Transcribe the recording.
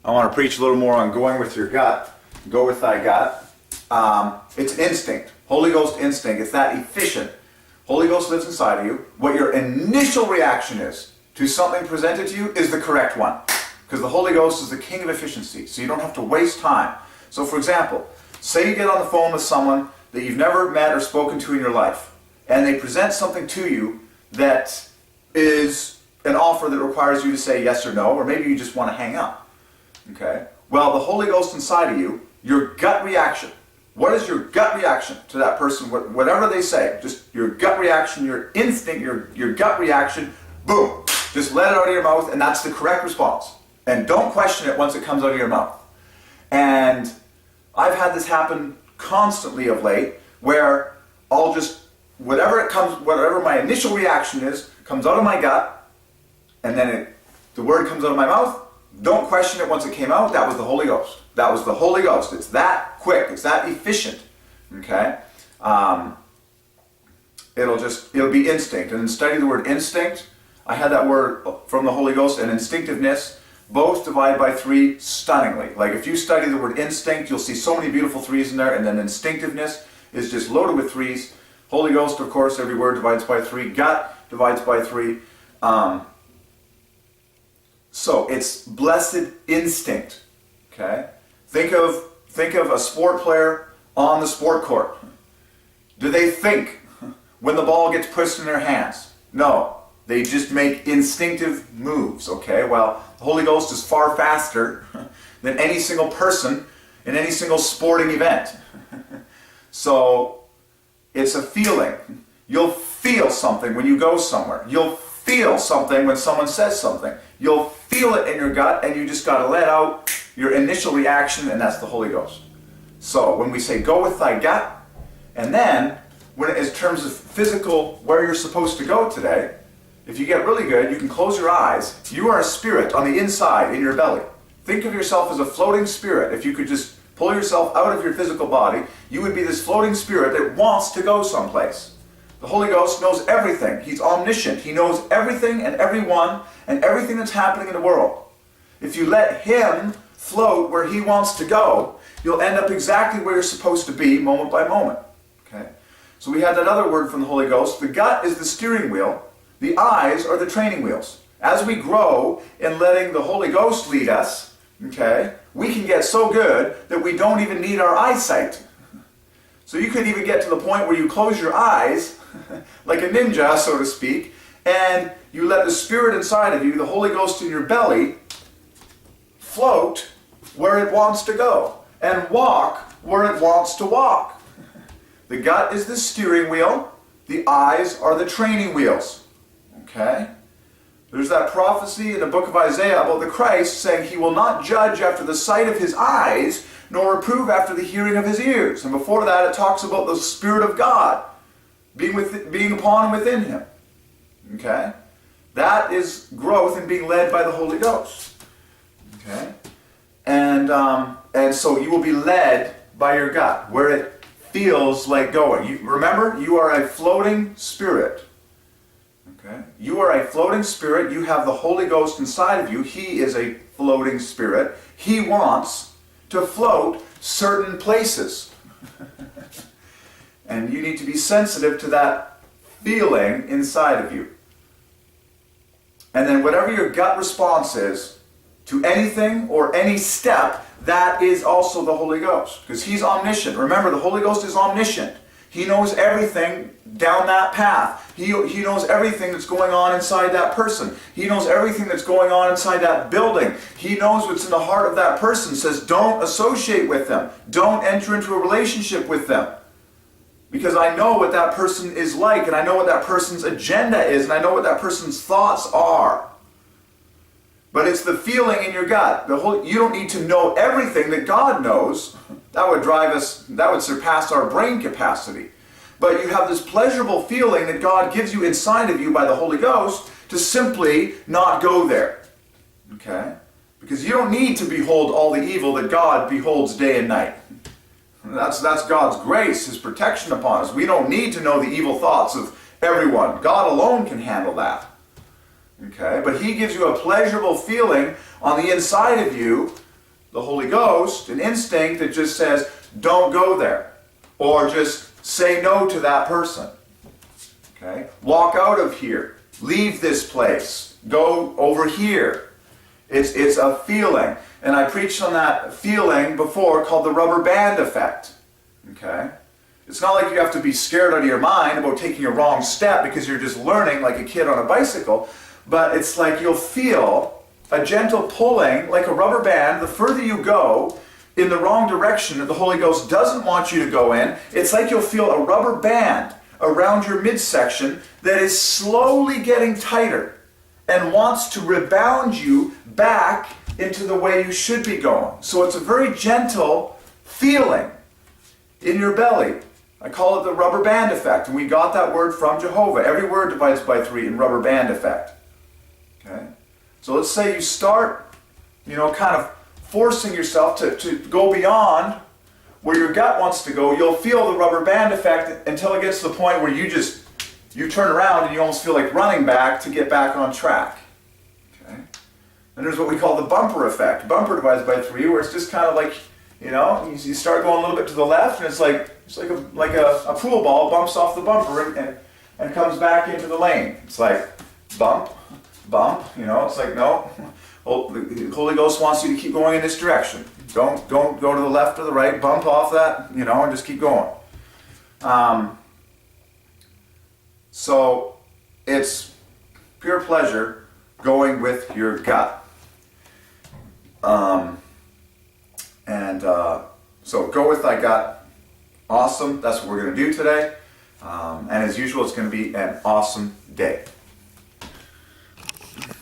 I want to preach a little more on going with your gut. Go with thy gut. It's instinct. Holy Ghost instinct. It's that efficient. Holy Ghost lives inside of you. What your initial reaction is to something presented to you is the correct one. Because the Holy Ghost is the king of efficiency. So you don't have to waste time. So for example, say you get on the phone with someone that you've never met or spoken to in your life. And they present something to you that is an offer that requires you to say yes or no. Or maybe you just want to hang up. Okay? Well, the Holy Ghost inside of you, your gut reaction. What is your gut reaction to that person? Whatever they say, just your gut reaction, your instinct, your gut reaction, boom. Just let it out of your mouth, and that's the correct response. And don't question it once it comes out of your mouth. And I've had this happen constantly of late, where I'll just, whatever my initial reaction is, comes out of my gut, and then the word comes out of my mouth. Don't question it once it came out. That was the Holy Ghost. That was the Holy Ghost. It's that quick. It's that efficient. Okay? It'll be instinct. And in studying the word instinct, I had that word from the Holy Ghost and instinctiveness, both divided by 3 stunningly. Like if you study the word instinct, you'll see so many beautiful 3's in there, and then instinctiveness is just loaded with 3's. Holy Ghost, of course, every word divides by 3. Gut divides by 3. So it's blessed instinct. Okay? Think of a sport player on the sport court. Do they think when the ball gets pushed in their hands? No. They just make instinctive moves. Okay? Well, the Holy Ghost is far faster than any single person in any single sporting event. So it's a feeling. You'll feel something when you go somewhere. You'll feel something when someone says something. You'll feel it in your gut, and you just got to let out your initial reaction, and that's the Holy Ghost. So when we say go with thy gut, and then when in terms of physical, where you're supposed to go today, if you get really good, you can close your eyes. You are a spirit on the inside in your belly. Think of yourself as a floating spirit. If you could just pull yourself out of your physical body, you would be this floating spirit that wants to go someplace. The Holy Ghost knows everything. He's omniscient. He knows everything and everyone and everything that's happening in the world. If you let Him float where He wants to go, you'll end up exactly where you're supposed to be moment by moment. Okay? So we had that other word from the Holy Ghost. The gut is the steering wheel. The eyes are the training wheels. As we grow in letting the Holy Ghost lead us, okay, we can get so good that we don't even need our eyesight. So you could even get to the point where you close your eyes, like a ninja, so to speak, and you let the Spirit inside of you, the Holy Ghost in your belly, float where it wants to go and walk where it wants to walk. The gut is the steering wheel. The eyes are the training wheels. Okay? There's that prophecy in the book of Isaiah about the Christ saying He will not judge after the sight of His eyes, nor reprove after the hearing of His ears. And before that it talks about the Spirit of God being upon and within Him. Okay? That is growth in being led by the Holy Ghost. Okay? And so you will be led by your gut, where it feels like going. Remember, you are a floating spirit. Okay? You are a floating spirit. You have the Holy Ghost inside of you. He is a floating spirit. He wants to float certain places. And you need to be sensitive to that feeling inside of you. And then whatever your gut response is to anything or any step, that is also the Holy Ghost. Because He's omniscient. Remember, the Holy Ghost is omniscient. He knows everything down that path. He knows everything that's going on inside that person. He knows everything that's going on inside that building. He knows what's in the heart of that person. Says, don't associate with them. Don't enter into a relationship with them. Because I know what that person is like, and I know what that person's agenda is, and I know what that person's thoughts are. But it's the feeling in your gut. You don't need to know everything that God knows. That would surpass our brain capacity. But you have this pleasurable feeling that God gives you inside of you by the Holy Ghost to simply not go there. Okay? Because you don't need to behold all the evil that God beholds day and night. That's God's grace, His protection upon us. We don't need to know the evil thoughts of everyone. God alone can handle that. Okay? But He gives you a pleasurable feeling on the inside of you the Holy Ghost, an instinct that just says, don't go there. Or just say no to that person. Okay? Walk out of here. Leave this place. Go over here. It's a feeling. And I preached on that feeling before called the rubber band effect. Okay? It's not like you have to be scared out of your mind about taking a wrong step because you're just learning like a kid on a bicycle. But it's like you'll feel a gentle pulling, like a rubber band. The further you go in the wrong direction that the Holy Ghost doesn't want you to go in, it's like you'll feel a rubber band around your midsection that is slowly getting tighter and wants to rebound you back into the way you should be going. So it's a very gentle feeling in your belly. I call it the rubber band effect, and we got that word from Jehovah. Every word divides by 3 in rubber band effect. Okay? So let's say you start, kind of forcing yourself to go beyond where your gut wants to go. You'll feel the rubber band effect until it gets to the point where you turn around and you almost feel like running back to get back on track. Okay? And there's what we call the bumper effect. Bumper divides by 3, where it's just kind of like, you start going a little bit to the left, and it's like a pool ball bumps off the bumper and comes back into the lane. It's like bump, it's like, no. Well, the Holy Ghost wants you to keep going in this direction. Don't go to the left or the right. Bump off that, and just keep going. So it's pure pleasure going with your gut. So go with thy gut. Awesome. That's what we're going to do today. And as usual, it's going to be an awesome day.